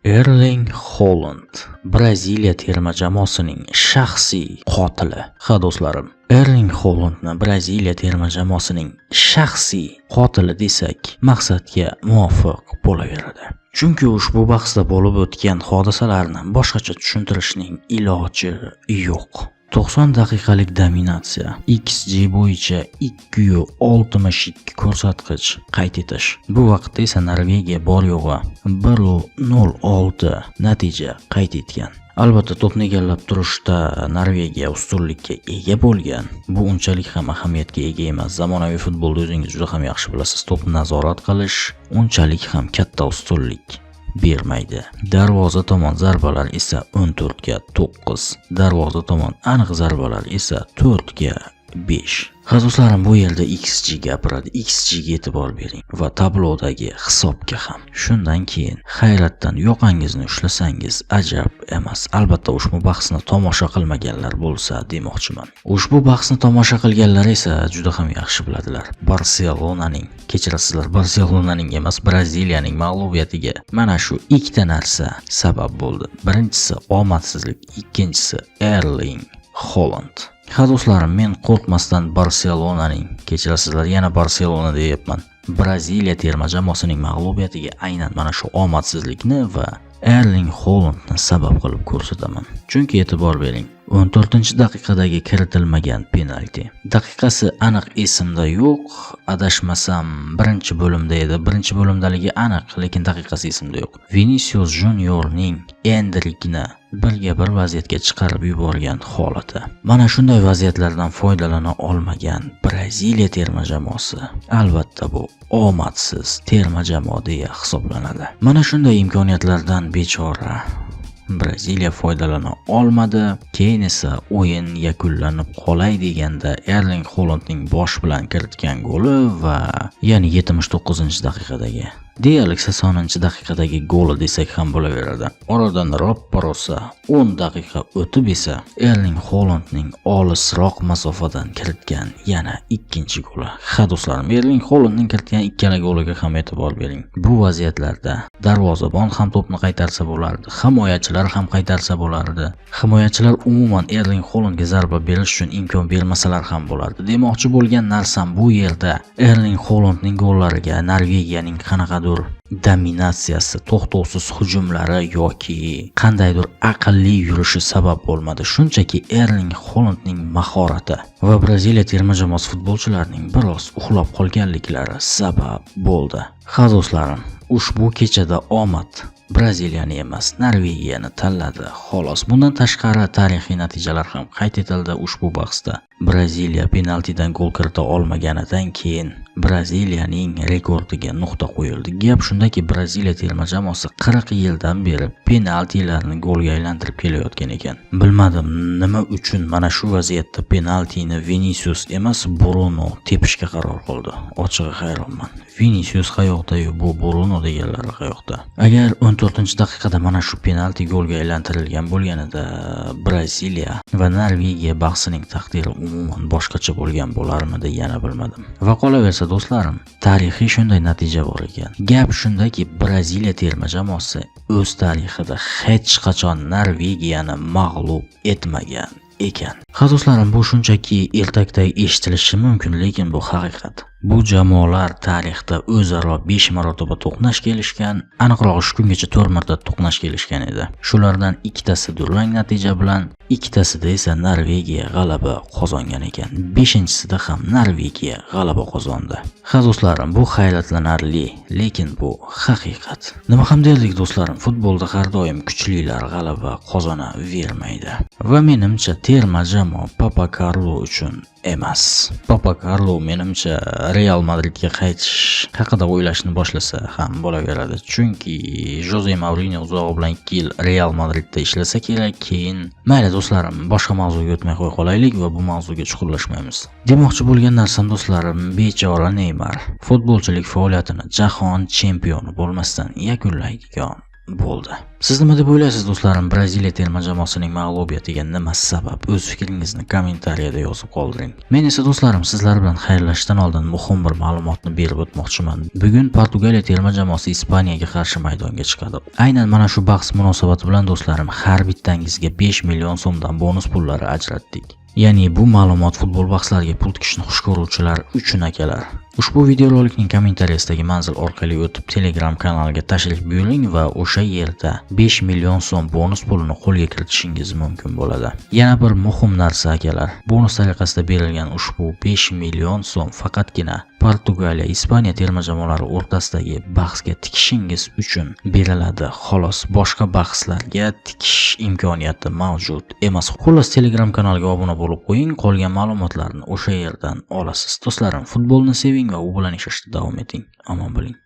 Erling Haaland Braziliya terma jamoasining shaxsiy qotili. Ha do'stlarim, Erling Haalandni Braziliya terma jamoasining shaxsiy qotili desak, maqsadga muvofiq bo'laveradi. Chunki ushbu bahsda bo'lib o'tgan hodisalarni boshqacha tushuntirishning iloji yo'q. 90 daqiqalik dominatsiya, XG bo'yicha 2.62 ko'rsatkich qayd etish. Bu vaqtda esa Norvegiya bor yo'g'i 1.06 natija qayd etgan. Albatta to'pni egallab turishda Norvegiya ustunlikka ega bo'lgan. Bu unchalik ham ahamiyatga ega emas. Zamonaviy futbolda o'zingiz juda ham yaxshi bilasiz, to'pni nazorat qilish unchalik ham katta ustunlik bermaydi. Darvoza tomon zarbalar esa 14 ga 9, darvoza tomon aniq zarbalar esa 4 ga 5. Do'stlarim, bu yerda XG gapiradi. XG ga e'tibor bering va tablodagi hisobga ham. Shundan keyin hayratdan yoqangizni ushlasangiz ajab emas. Albatta ushbu bahsni tomosha qilmaganlar bo'lsa demoqchiman. Ushbu bahsni tomosha qilganlar esa juda ham yaxshi biladilar. Barselonaning, kechirasizlar, Barselonaning emas, Braziliyaning mag'lubiyatiga mana shu ikkita narsa sabab bo'ldi. Birinchisi omadsizlik, ikkinchisi Erling Haaland. Do'stlarim, men qo'rqmasdan Barselonaning, kechirasizlar, yana Barselona deyapman, Braziliya terma jamoasining mag'lubiyatiga aynan mana shu omadsizlikni va Erling Haalandni sabab qilib ko'rsataman. Chunki e'tibor bering, 14-daqiqadagi kiritilmagan penalti. Daqiqasi aniq esimda yo'q, adashmasam birinchi bo'limda edi. Birinchi bo'limdaligi aniq, lekin daqiqasi esimda yo'q. Vinicius Juniorning Endrikni birga bir vaziyatga chiqarib yuborgan holati. Mana shunday vaziyatlardan foydalana olmagan Braziliya terma jamoasi albatta bu omadsiz terma jamoa deya hisoblanadi. Mana shunday imkoniyatlardan bechora Braziliya foydalana olmadi. Keyin esa o'yin yakunlanib qolay deganda Erling Haalandning bosh bilan kiritgan goli va ya'ni 79-daqiqadagi deyalik 80-daqiqadagi goli desak ham bo'laveradi. Oradan roppa-rosa 10 daqiqa o'tib esa Erling Haalandning olisroq masofadan kiritgan yana ikkinchi goli. Do'stlarim, Erling Haalandning kiritgan ikkala goliga ham e'tibor bering. Bu vaziyatlarda darvozabon ham to'pni qaytarsa bo'lardi, himoyachilar ham qaytarsa bo'lardi. Himoyachilar umuman Erling Haalandga zarba berish uchun imkon bermasalar ham bo'lardi. Demoqchi bo'lgan narsam bu yerda Erling Haalandning gollariga Norvegiyaning qanaqadir dominatsiyasi, to'xtovsiz hujumlari yoki qandaydir aqlli yurishi sabab bo'lmadi. Shunchaki Erling Haalandning mahorati va Braziliya terma jamoasi futbolchilarining biroz uxlab qolganliklari sabab bo'ldi. Do'stlarim, ushbu kechada omad Braziliyani emas, Norvegiyani tanladi. Xolos, bundan tashqari tarixiy natijalar ham qayd etildi ushbu bahsda. Braziliya penaltidan gol kirita olmaganidan keyin Braziliyaning rekordiga nuqta qo'yildi. Gap shundaki, Braziliya terma jamoasi 40 yildan beri penaltilarni golga aylantirib kelayotgan ekan. Bilmadim nima uchun mana shu vaziyatda penaltini Vinicius emas, Bruno tepishga qaror qildi. Ochig'i hayronman. Vinicius qayoqda-yu, bu Bruno deganlar qayoqda? Agar 14-daqiqada mana shu penalti golga aylantirilgan bo'lganida Braziliya va Norvegiya bahsining taqdiri umuman boshqacha bo'lgan bo'larmidi, yana bilmadim. Va qolaversa do'stlarim, tarixiy shunday natija bor ekan. Gap shundaki, Braziliya terma jamoasi o'z tarixida hech qachon Norvegiyani mag'lub etmagan ekan. Do'stlarim, bu shunchaki ertakday eshitilishi mumkin, lekin bu haqiqat. Bu jamoalar tarixda o'zaro 5 marotaba to'qnash kelishgan, aniqrog'i shu kungacha 4 marta to'qnash kelishgan edi. Shulardan ikkitasi durang natija bilan, ikkitasida esa Norvegiya g'alaba qozongan ekan. 5-chisida ham Norvegiya g'alaba qozondi. Do'stlarim, bu hayratlanarli, lekin bu haqiqat. Nima ham derdik do'stlarim, futbolda har doim kuchlilar g'alaba qozonavermaydi. Va menimcha terma jamoa Papa Carlo uchun emas. Papa Carlo menimcha Real Madridga qaytish haqida o'ylashni boshlasa ham bo'laveradi. Chunki Jose Mourinho uzog'i bilan 2 yil Real Madridda ishlasa kerak. Keyin mayli do'stlarim, boshqa mavzuga o'tmay qo'y qolaylik va bu mavzuga chuqurlashmaymiz. Demoqchi bo'lgan narsam do'stlarim, bechora Neymar futbolchilik faoliyatini jahon chempioni bo'lmasdan yakunlaydigan bo'ldi. Siz nima deb o'ylaysiz do'stlarim? Braziliya terma jamoasining mag'lubiyatiga nima sabab? O'z fikringizni kommentariyada yozib qoldiring. Men esa do'stlarim sizlar bilan xayrlashishdan oldin muhim bir ma'lumotni berib o'tmoqchiman. Bugun Portugaliya terma jamoasi Ispaniyaga qarshi maydonga chiqadi. Aynan mana shu bahs munosabati bilan do'stlarim har bittangizga 5 million so'mdan bonus pullari ajratdik. Ya'ni bu ma'lumot futbol bahslariga pul tikishni xush ko'ruvchilar uchun akalar. Ushbu videorolikning kommentariyasidagi manzil orqali o'tib Telegram kanaliga tashrif buyuring va o'sha yerda 5 million so'm bonus pulini qo'lga kiritishingiz mumkin bo'ladi. Yana bir muhim narsa akalar, bonus tariqasida berilgan ushbu 5 million so'm faqatgina Portugaliya, Ispaniya terma jamoalari o'rtasidagi bahsga tikishingiz uchun beriladi. Xolos, boshqa bahslarga tikish imkoniyati mavjud emas. Xullas, Telegram kanaliga obuna bo'lib qo'ying, qolgan ma'lumotlarni o'sha yerdan olasiz. Do'stlarim, futbolni seving va u bilan ishlashda davom eting. Omon bo'ling.